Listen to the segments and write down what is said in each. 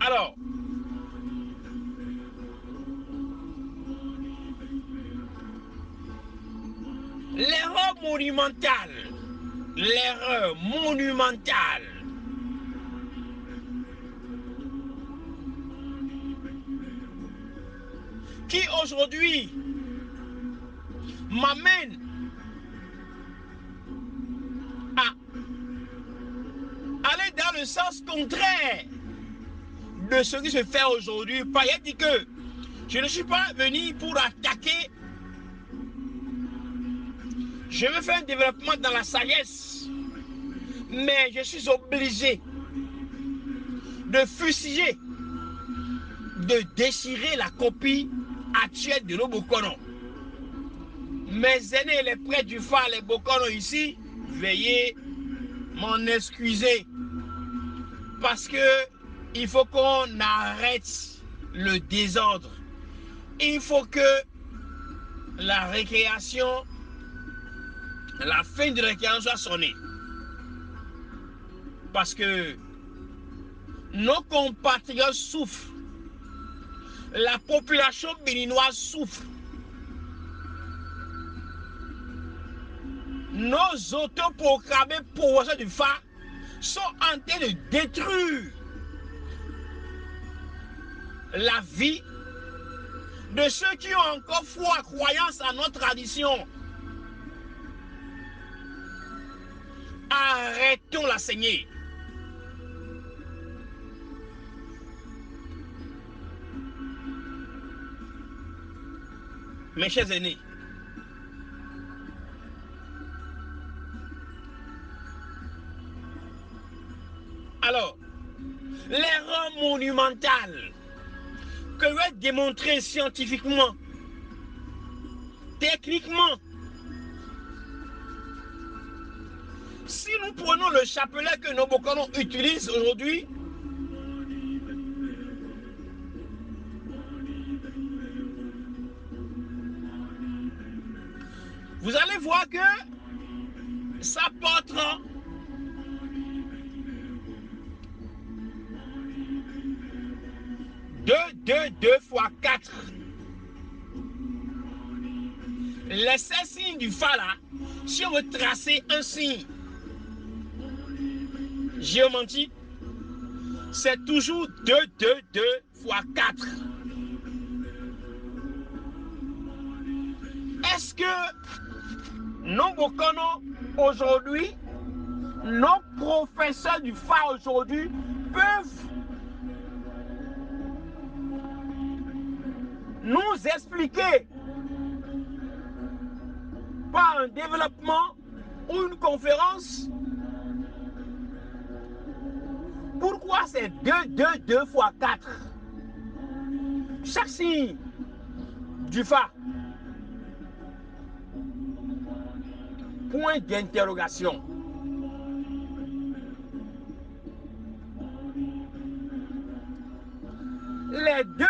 Alors, l'erreur monumentale qui aujourd'hui m'amène à aller dans le sens contraire de ce qui se fait aujourd'hui. Payet dit que je ne suis pas venu pour attaquer. Je veux faire un développement dans la sagesse. Mais je suis obligé de fusiller, de déchirer la copie actuelle de nos Bokono. Mes aînés, les prêtres du phare, les Bokono ici, veuillez m'en excuser. Parce que il faut qu'on arrête le désordre. Il faut que la récréation, la fin de la récréation soit sonnée. Parce que nos compatriotes souffrent. La population béninoise souffre. Nos autoproclamés professeurs du phare sont en train de détruire la vie de ceux qui ont encore foi, croyance à notre tradition. Arrêtons la saignée. Mes chers aînés, alors, l'erreur monumentale que je vais démontrer scientifiquement, techniquement, si nous prenons le chapelet que nos Bokono utilisent aujourd'hui, vous allez voir que ça portera deux fois 4. Les 16 signes du Fa là, si on veut tracer un signe géométrique, c'est toujours 2 fois 4. Est-ce que nos Bokono aujourd'hui, nos professeurs du Fa aujourd'hui peuvent nous expliquer par un développement ou une conférence pourquoi c'est 2 fois 4? Chaque signe du Fa. Point d'interrogation. Les 2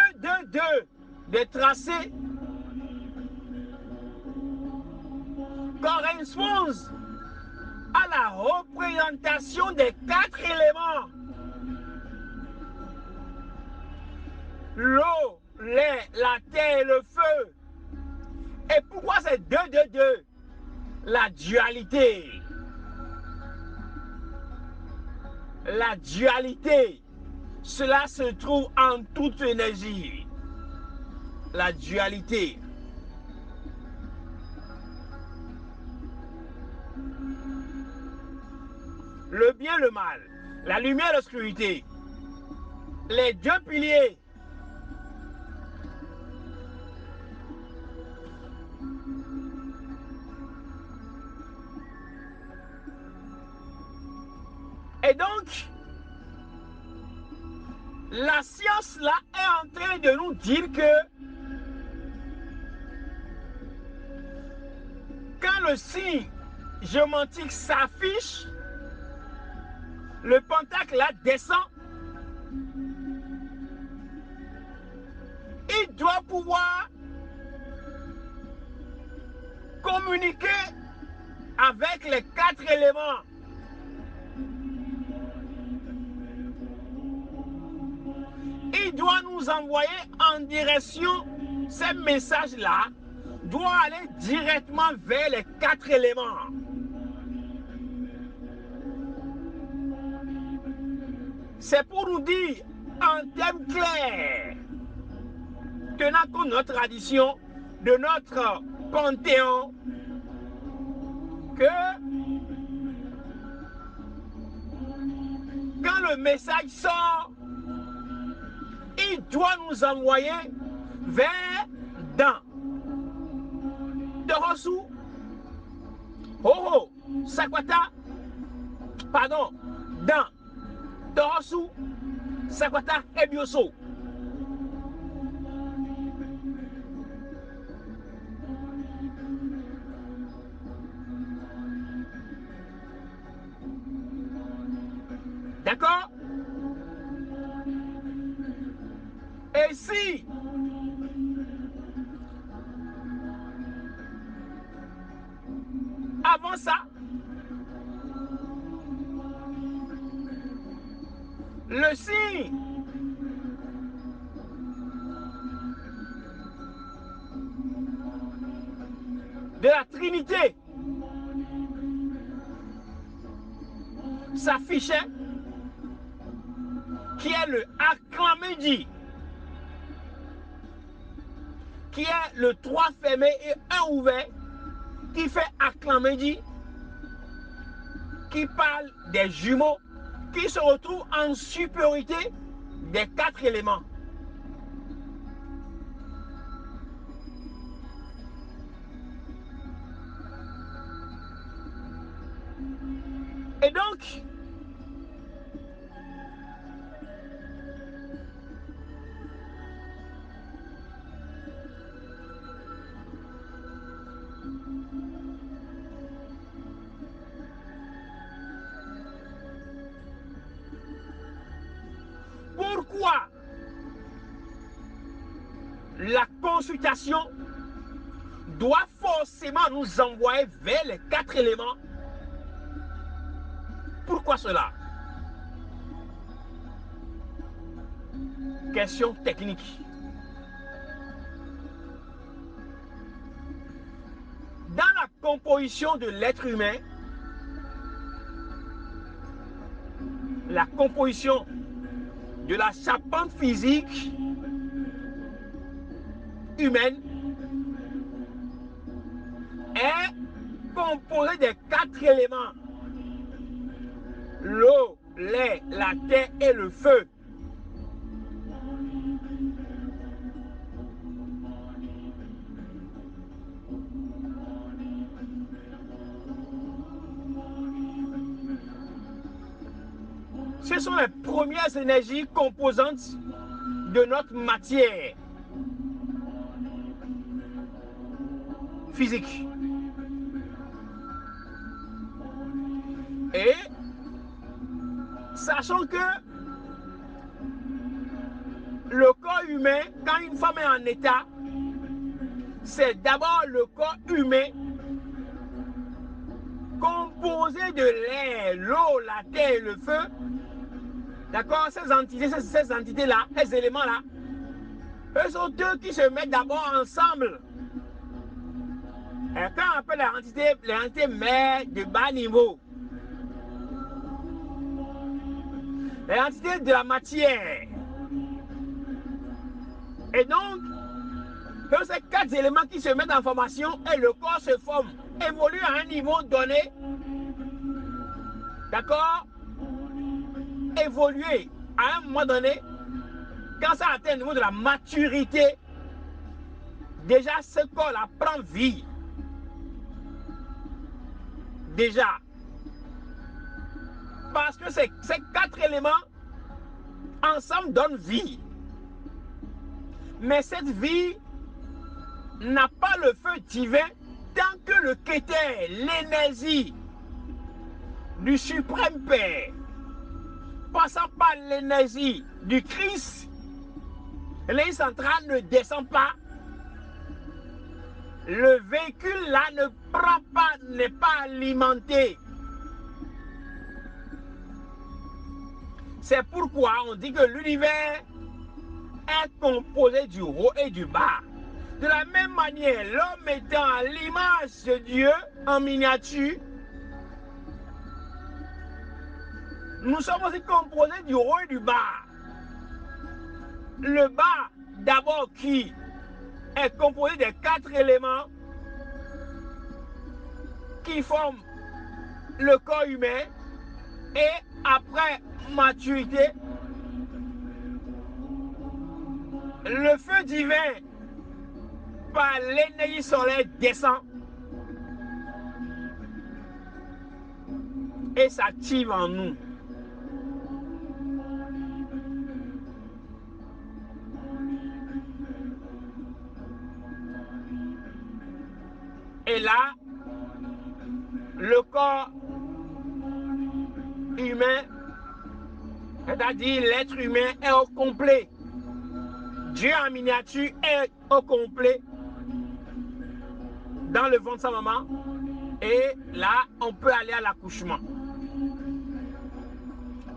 des tracés correspondent à la représentation des 4 éléments. L'eau, l'air, la terre et le feu. Et pourquoi c'est 2 La dualité. La dualité, cela se trouve en toute énergie. La dualité. Le bien, le mal. La lumière, l'obscurité. Les 2 piliers. Et donc, la science là est en train de nous dire que quand le signe géométrique s'affiche, le pentacle là descend, il doit pouvoir communiquer avec les 4 éléments. qui doit nous envoyer en direction, ces messages-là, doit aller directement vers les 4 éléments. C'est pour nous dire en termes clairs, tenant compte de notre tradition, de notre panthéon, que quand le message sort, il doit nous envoyer vers dans. Torosu, Hoho, Sakwata, pardon, dans. Torosu, Sakwata, Ebioso. D'accord? Et si avant ça, le signe de la Trinité s'affichait, qui est le acclamédi, qui est le 3 fermé et 1 ouvert, qui fait acclamédi, qui parle des jumeaux, qui se retrouvent en supériorité des 4 éléments. Et donc, pourquoi la consultation doit forcément nous envoyer vers les 4 éléments? Pourquoi cela? Question technique. Dans la composition de l'être humain, la composition de la charpente physique humaine est composée des 4 éléments: l'eau, l'air, la terre et le feu. Ce sont les premières énergies composantes de notre matière physique. Et sachant que le corps humain, quand une femme est en état, c'est d'abord le corps humain composé de l'air, l'eau, la terre et le feu. D'accord? Ces entités-là, ces éléments-là, eux sont eux qui se mettent d'abord ensemble. Et quand on appelle les entités mères de bas niveau, les entités de la matière. Et donc, ces 4 éléments qui se mettent en formation et le corps se forme, évolue à un niveau donné. D'accord? Évoluer à un moment donné, quand ça atteint le niveau de la maturité, déjà ce corps-là prend vie. Déjà. Parce que ces 4 éléments ensemble donnent vie. Mais cette vie n'a pas le feu divin tant que le Kéter, l'énergie du suprême Père, passant par l'énergie du Christ, l'énergie centrale ne descend pas. Le véhicule là ne prend pas, n'est pas alimenté. C'est pourquoi on dit que l'univers est composé du haut et du bas. De la même manière, l'homme étant à l'image de Dieu en miniature, nous sommes aussi composés du haut et du bas. Le bas, d'abord, qui est composé des 4 éléments qui forment le corps humain, et après maturité, le feu divin par l'énergie solaire descend et s'active en nous. Et là, le corps humain, c'est-à-dire l'être humain, est au complet. Dieu en miniature est au complet dans le ventre de sa maman. Et là, on peut aller à l'accouchement.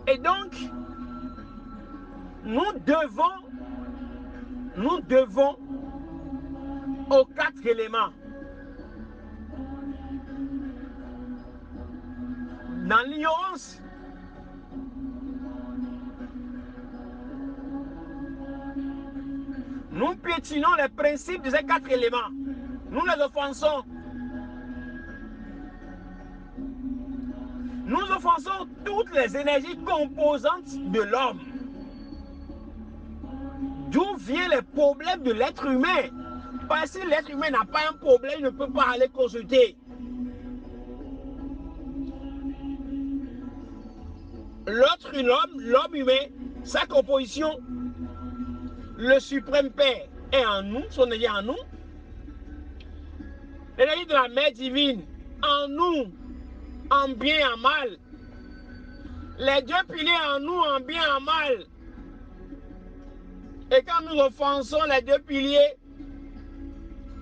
Et donc, nous devons aux 4 éléments. Dans l'ignorance, nous piétinons les principes de ces 4 éléments. Nous les offensons. Nous offensons toutes les énergies composantes de l'homme. D'où viennent les problèmes de l'être humain? Parce que l'être humain n'a pas un problème, il ne peut pas aller consulter. L'homme humain, sa composition, le suprême Père est en nous, son énergie en nous. L'énergie de la mère divine en nous, en bien et en mal. Les 2 piliers en nous, en bien et en mal. Et quand nous offensons les 2 piliers,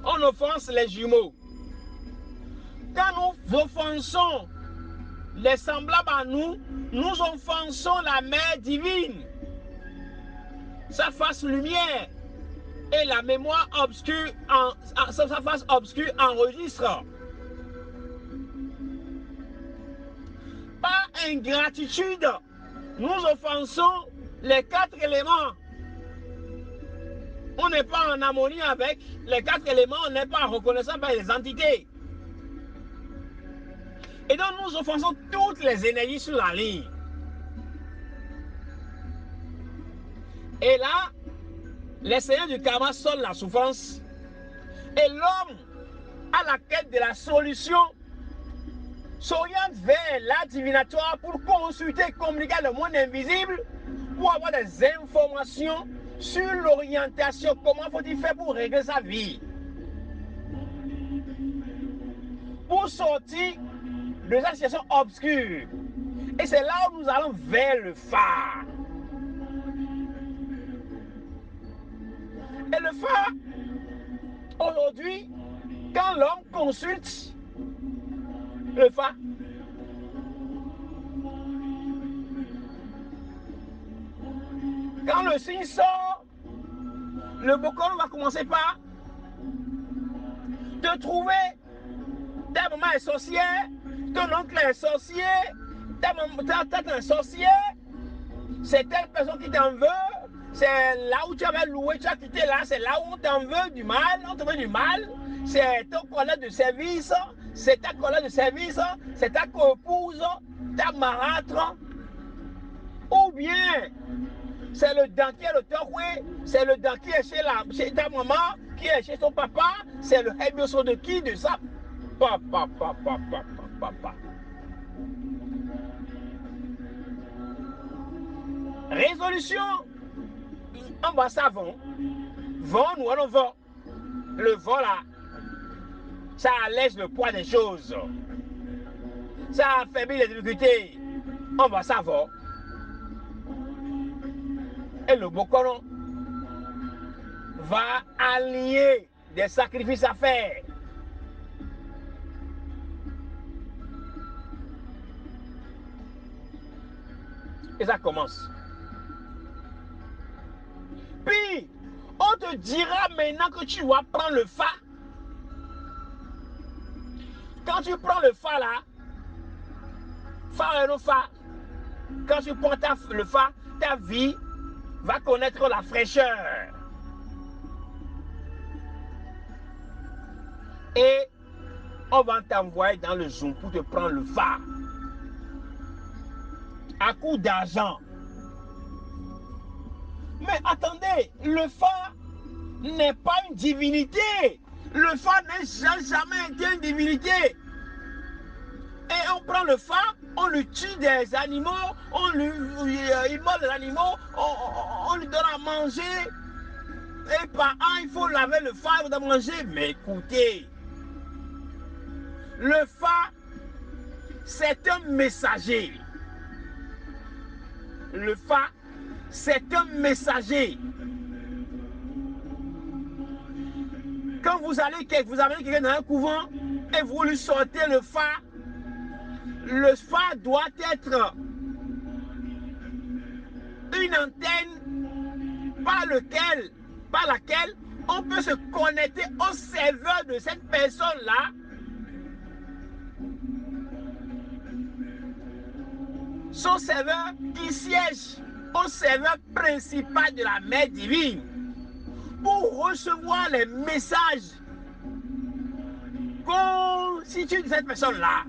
on offense les jumeaux. Quand nous offensons les semblables à nous, nous offensons la mère divine. Sa face lumière et la mémoire obscure, sa face obscure enregistre. Par ingratitude, nous offensons les 4 éléments. On n'est pas en harmonie avec les 4 éléments, on n'est pas reconnaissant par les entités. Et donc nous offensons toutes les énergies sur la ligne. Et là, les seigneurs du karma sonnent la souffrance. Et l'homme, à la quête de la solution, s'oriente vers l'art divinatoire pour consulter et communiquer le monde invisible, pour avoir des informations sur l'orientation, comment faut-il faire pour régler sa vie, pour sortir de sa situation obscure. Et c'est là où nous allons vers le phare. Et le phare, aujourd'hui, quand l'homme consulte le phare, quand le signe sort, le Bokon va commencer par te trouver. Ta maman est sorcière, ton oncle est sorcier, ta tante est sorcière, c'est telle personne qui t'en veut, c'est là où tu avais loué, tu as quitté là, c'est là où on t'en veut du mal, on te veut du mal, c'est ton collègue de service, c'est ta collègue de service, c'est ta co-épouse, ta marâtre, ou bien c'est le dent qui est le toroué, c'est le dent qui est chez ta maman, qui est chez son papa, c'est le hebioso de qui, de ça. Papa. Résolution, on va savon. Vent, nous allons vent. Le vent là, ça allège le poids des choses. Ça affaiblit les difficultés. On va savon. Et le Bokono va allier des sacrifices à faire. Et ça commence. Puis, te dira maintenant que tu dois prendre le fa. Quand tu prends le fa là, fa et non fa, quand tu prends le fa, ta vie va connaître la fraîcheur. Et on va t'envoyer dans le zoom pour te prendre le fa. À coup d'argent. Mais attendez, le fa n'est pas une divinité. Le fa n'a jamais été une divinité. Et on prend le fa, on lui tue des animaux, on lui immole les animaux, on lui donne à manger. Et par an, il faut laver le fa, il faut manger. Mais écoutez, le fa, c'est un messager. Le fa, c'est un messager. Quand vous allez, vous amenez quelqu'un dans un couvent et vous lui sortez le fa doit être une antenne par laquelle on peut se connecter au serveur de cette personne-là. Son serveur qui siège au serveur principal de la mère divine pour recevoir les messages constitués de cette personne-là.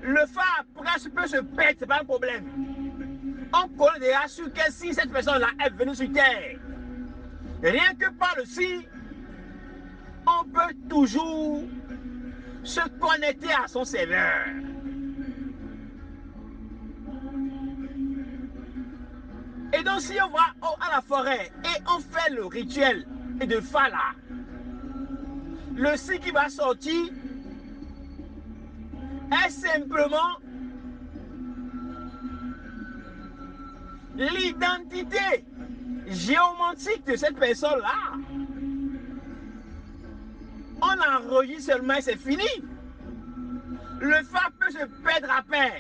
Le fa après peut se perdre, c'est pas un problème. On connaît déjà sur que si cette personne-là est venue sur terre, rien que par le si, on peut toujours se connecter à son serveur. Et donc si on va à la forêt et on fait le rituel de fa là, le si qui va sortir est simplement l'identité géométrique de cette personne-là. On enregistre seulement et c'est fini. Le fa peut se perdre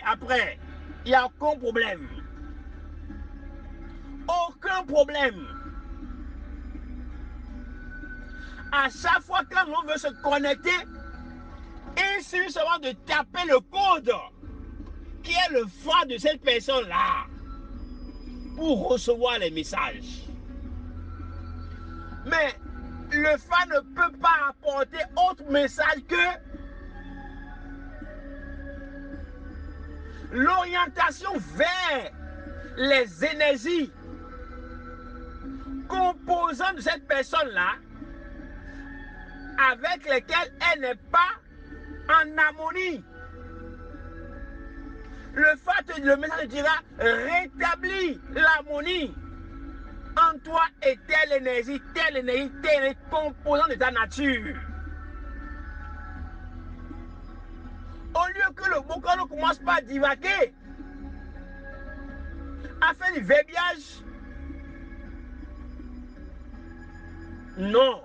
après. Il n'y a aucun problème. Aucun problème. À chaque fois quand on veut se connecter, il suffit seulement de taper le code qui est le fa de cette personne-là pour recevoir les messages. Mais le fa ne peut pas apporter autre message que l'orientation vers les énergies composantes de cette personne-là avec lesquelles elle n'est pas en harmonie. Le message te dira rétablis l'harmonie en toi et telle énergie, composante de ta nature. Au lieu que le vocal ne commence pas à divaguer, à faire du verbiage, non.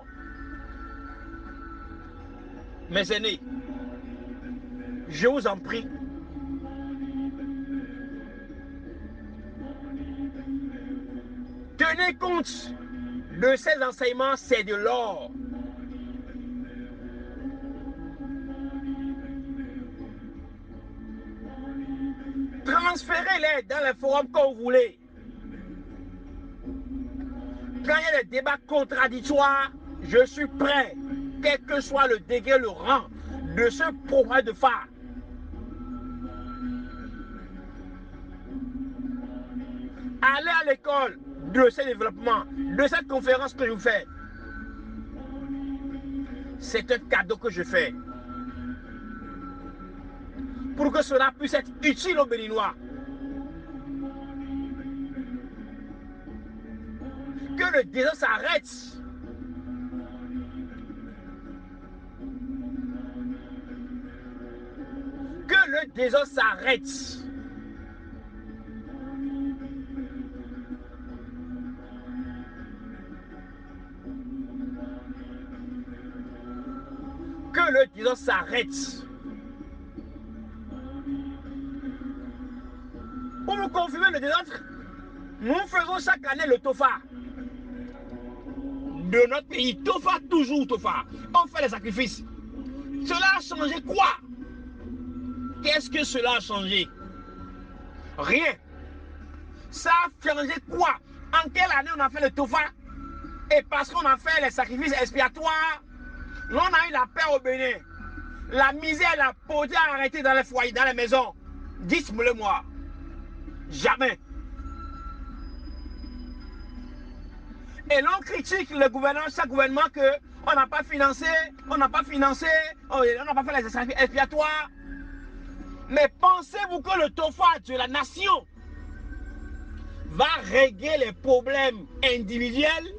Mes aînés, je vous en prie, tenez compte de ces enseignements, c'est de l'or. Transférez-les dans les forums que vous voulez. Quand il y a des débats contradictoires, je suis prêt, quel que soit le degré, le rang de ce programme de phare. Allez à l'école de ce développement, de cette conférence que je vous fais. C'est un cadeau que je fais pour que cela puisse être utile aux Béninois. Que le désordre s'arrête. Que le désordre s'arrête. Que le désordre s'arrête. des autres, nous faisons chaque année le TOFA de notre pays. TOFA, toujours TOFA. On fait les sacrifices. Cela a changé quoi? Qu'est-ce que cela a changé? Rien. Ça a changé quoi? En quelle année on a fait le TOFA? Et parce qu'on a fait les sacrifices expiatoires, on a eu la paix au Bénin. La misère et la pauvreté a arrêté dans les foyers, dans les maisons. Dites-le-moi. Jamais. Et l'on critique le gouvernement, chaque gouvernement, qu'on n'a pas financé, on n'a pas fait les sacrifices expiatoires. Mais pensez-vous que le TOFA de la nation va régler les problèmes individuels?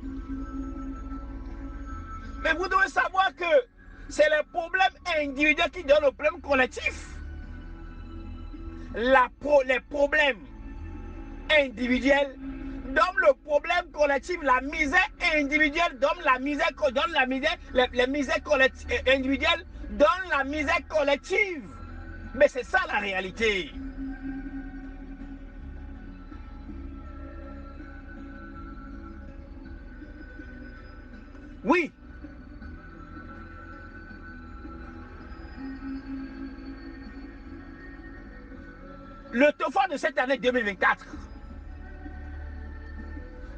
Mais vous devez savoir que c'est les problèmes individuels qui donnent le problème collectif. Les problèmes individuels donnent le problème collectif. La misère individuelle donne la misère, les misères individuelles donnent la misère collective. Mais c'est ça la réalité. Oui. Le TOFA de cette année 2024,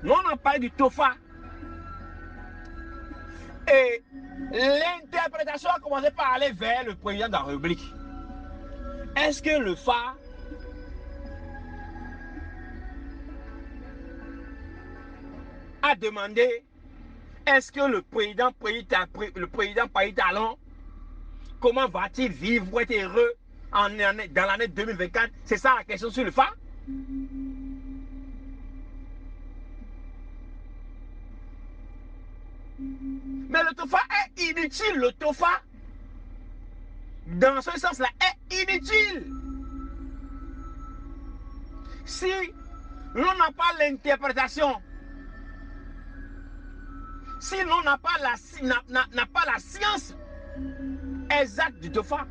nous on en parle du TOFA. Et l'interprétation a commencé par aller vers le président de la République. Est-ce que le FA a demandé, est-ce que le président Paris Talon, comment va-t-il vivre pour être heureux dans l'année 2024? C'est ça la question sur le FA. Mais le TOFA est inutile. Le TOFA, dans ce sens-là, est inutile. Si l'on n'a pas l'interprétation, si l'on n'a pas la science exacte du TOFA,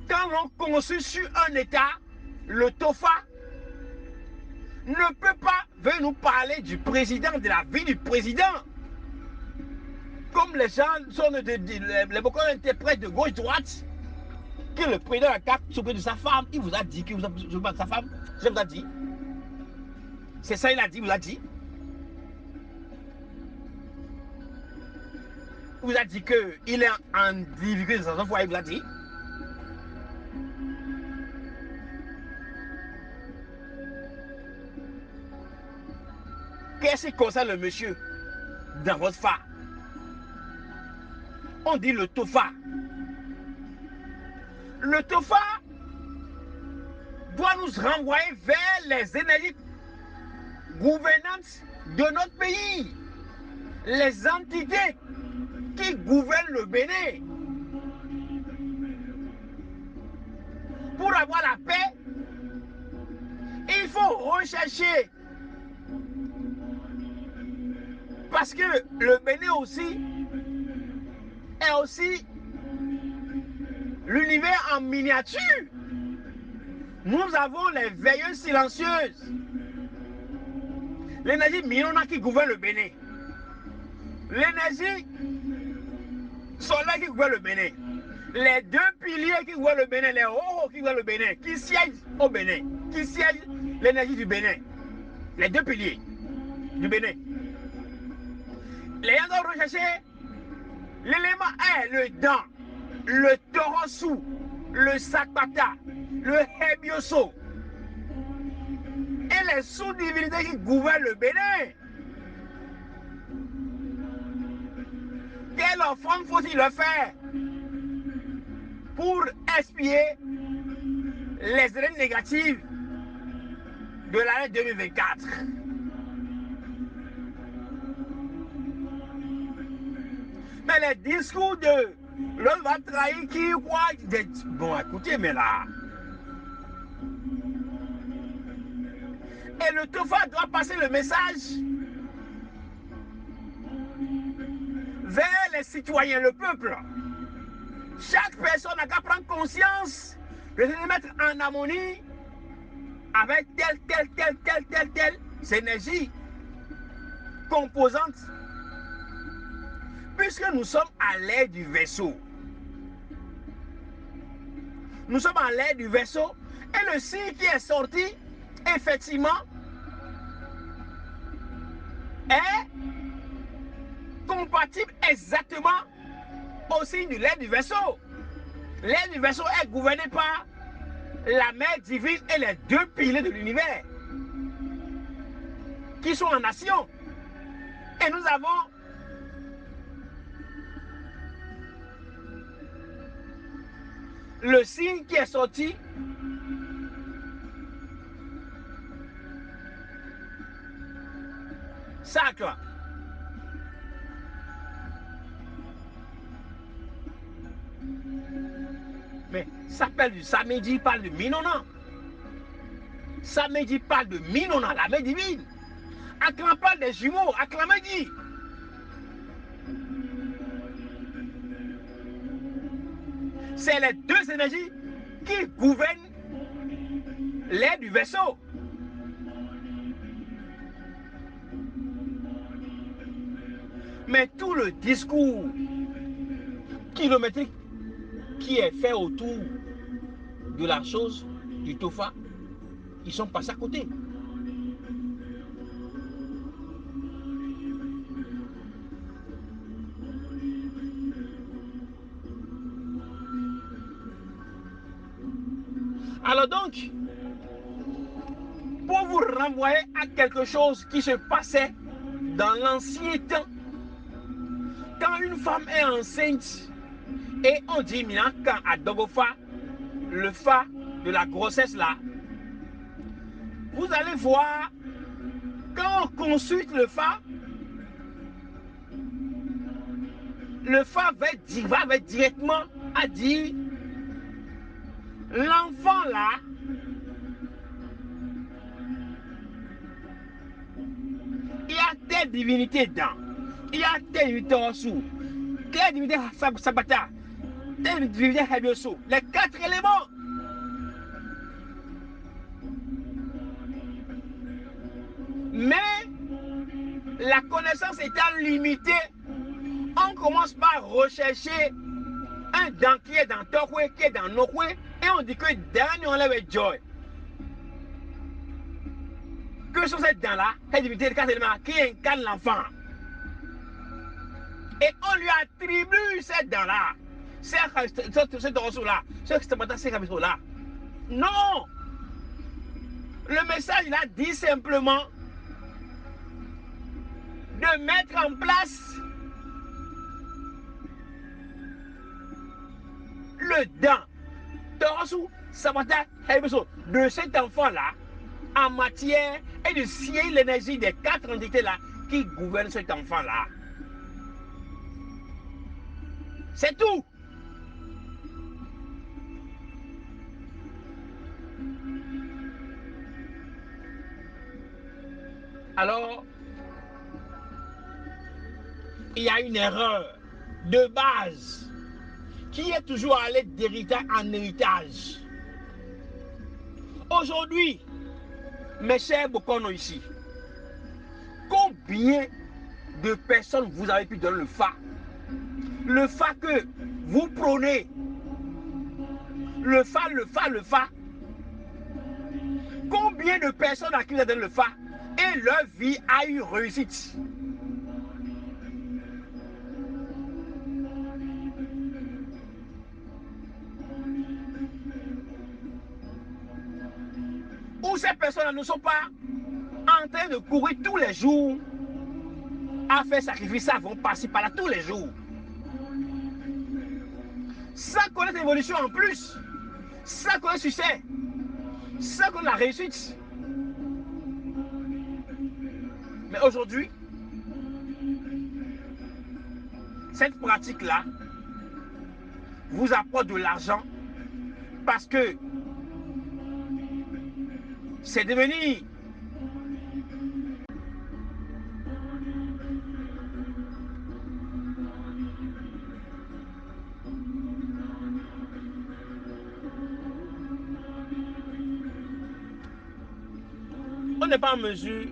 quand l'on conçut sur un État, le TOFA ne peut pas venir nous parler du président, de la vie du président. Comme les gens sont les beaucoup interprètes de gauche-droite, que le président a carte s'occupe de sa femme, il vous a dit que vous avez de sa femme, je vous ai dit. C'est ça, il a dit, il vous a dit. Il vous a dit qu'il est en difficulté dans son foyer, il vous a dit. Qu'est-ce qui concerne le monsieur dans votre FA? On dit le TOFA. Le TOFA doit nous renvoyer vers les énergies gouvernantes de notre pays. Les entités qui gouvernent le Bénin. Pour avoir la paix, il faut rechercher. Parce que le Bénin aussi est aussi l'univers en miniature. Nous avons les veilleuses silencieuses. L'énergie Minona qui gouverne le Bénin. L'énergie solaire qui gouverne le Bénin. Les deux piliers qui gouvernent le Bénin, les Hoho qui gouvernent le Bénin, qui siègent au Bénin, qui siègent l'énergie du Bénin. Les deux piliers du Bénin. Les gens doivent rechercher l'élément est le dent, le torossou, le sakpata, le hebioso et les sous-divinités qui gouvernent le Bénin. Quelle offrande faut-il leur faire pour expier les énergies négatives de l'année 2024? Mais les discours de l'homme va trahir qui croit. Bon, écoutez, mais là. Et le TOFA doit passer le message vers les citoyens, le peuple. Chaque personne n'a qu'à prendre conscience Je vais les mettre en harmonie avec telle énergie composante. Puisque nous sommes à l'air du vaisseau. Nous sommes à l'air du vaisseau et le signe qui est sorti, effectivement, est compatible exactement au signe de l'air du vaisseau. L'air du vaisseau est gouverné par la mère divine et les deux piliers de l'univers qui sont en action. Et nous avons le signe qui est sorti sacre. Mais ça samedi parle de Minona. Samedi parle de Minona, la mère divine. Aklan parle des jumeaux, Aklamedi. C'est les deux énergies qui gouvernent l'air du vaisseau. Mais tout le discours kilométrique qui est fait autour de la chose, du Tofa, ils sont passés à côté. Alors donc, pour vous renvoyer à quelque chose qui se passait dans l'ancien temps, quand une femme est enceinte et on dit quand à Dogofa, le fa de la grossesse là, vous allez voir, quand on consulte le fa va directement à dire l'enfant là, il y a telle divinité dedans, il y a telle divinité en dessous, telle divinité Sabata, telle divinité Hebioso, les 4 éléments. Mais la connaissance étant limitée, on commence par rechercher un dent qui est dans Tokwe, qui est dans Nokwe, et on dit que dans on lève joy. Que sont ces dents-là, cette divinité de 4 éléments qui incarne l'enfant. Et on lui attribue ces dents-là, ce torso-là, ce là. Non! Le message là dit simplement de mettre en place le dent de cet enfant-là en matière et de scier l'énergie des 4 entités là qui gouvernent cet enfant-là. C'est tout. Alors, il y a une erreur de base qui est toujours allée d'héritage en héritage. Aujourd'hui, mes chers Bokono ici, combien de personnes vous avez pu donner le fa? Le fa que vous prônez, le fa. Combien de personnes à qui vous avez donné le fa et leur vie a eu réussite? Ou ces personnes ne sont pas en train de courir tous les jours à faire sacrifice, ça vont passer par là tous les jours. Sans connaître l'évolution en plus, sans connaître le succès, sans connaître la réussite. Mais aujourd'hui, cette pratique-là vous apporte de l'argent parce que c'est devenu n'est pas en mesure